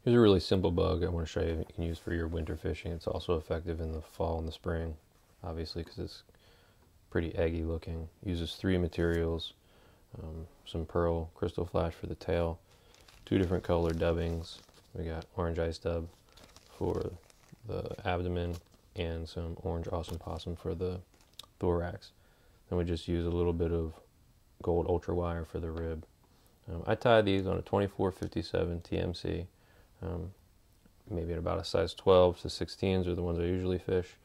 Here's a really simple bug I want to show you can use for your winter fishing. It's also effective in the fall and the spring, obviously, because it's pretty eggy looking. Uses 3 materials, some pearl crystal flash for the tail, 2 different color dubbings. We got orange ice dub for the abdomen and some orange awesome possum for the thorax. Then we just use a little bit of gold ultra wire for the rib. I tie these on a 2457 TMC, maybe at about a size 12 to 16s are the ones I usually fish.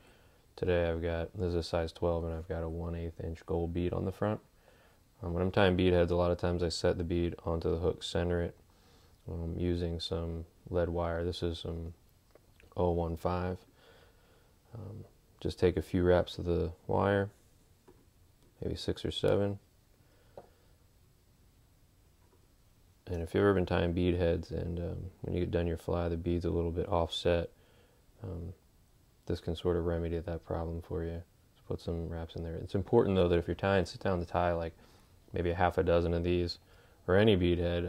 Today this is a size 12 and I've got a 1/8 inch gold bead on the front. When I'm tying bead heads, a lot of times I set the bead onto the hook, center it, using some lead wire. This is some 015. Just take a few wraps of the wire, maybe 6 or 7. And if you've ever been tying bead heads and when you get done your fly, the bead's a little bit offset, this can sort of remedy that problem for you. Just put some wraps in there. It's important though that if you're tying, sit down to tie like maybe a half a dozen of these or any bead head,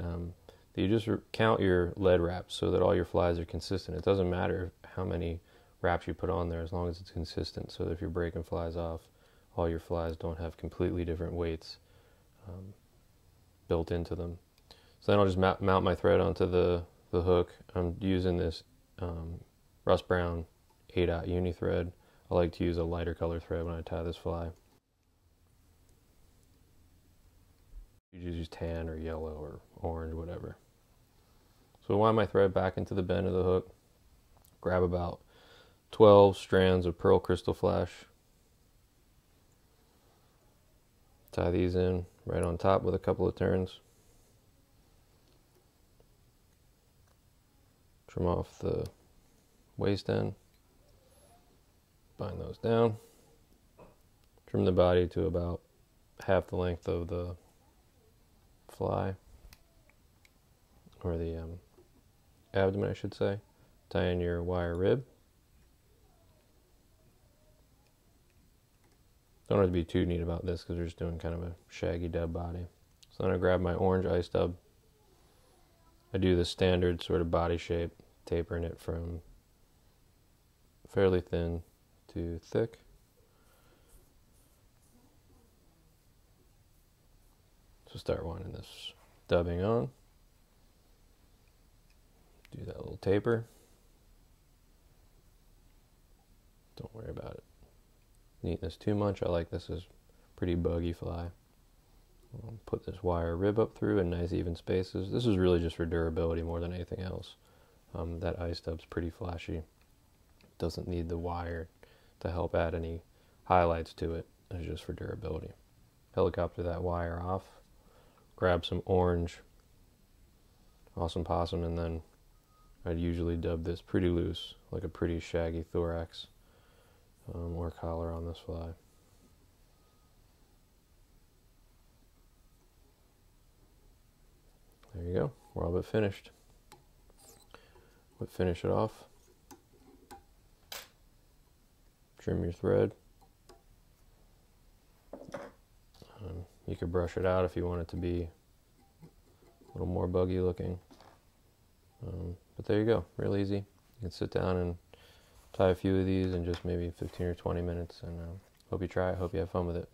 that you just count your lead wraps so that all your flies are consistent. It doesn't matter how many wraps you put on there as long as it's consistent, so that if you're breaking flies off, all your flies don't have completely different weights built into them. So then I'll just mount my thread onto the hook. I'm using this rust brown 8/0 uni thread. I like to use a lighter color thread when I tie this fly. You just use tan or yellow or orange, whatever. So I wind my thread back into the bend of the hook, grab about 12 strands of pearl crystal flash, tie these in right on top with a couple of turns. Trim off the waist end, bind those down, trim the body to about half the length of the fly, or the abdomen I should say. Tie in your wire rib. Don't have to be too neat about this because we're just doing kind of a shaggy dub body. So then I grab my orange ice dub. I do the standard sort of body shape, tapering it from fairly thin to thick. So start winding this dubbing on. Do that little taper. Don't worry about it. Neatness too much. I like this as pretty buggy fly. I'll put this wire rib up through in nice even spaces. This is really just for durability more than anything else. That ice dub's pretty flashy. Doesn't need the wire to help add any highlights to it. It's just for durability. Helicopter that wire off. Grab some orange awesome possum, and then I'd usually dub this pretty loose, like a pretty shaggy thorax or collar on this fly. There you go, we're all but finished. But finish it off. Trim your thread. You could brush it out if you want it to be a little more buggy looking. But there you go, real easy. You can sit down and tie a few of these in just maybe 15 or 20 minutes, and hope you try it, hope you have fun with it.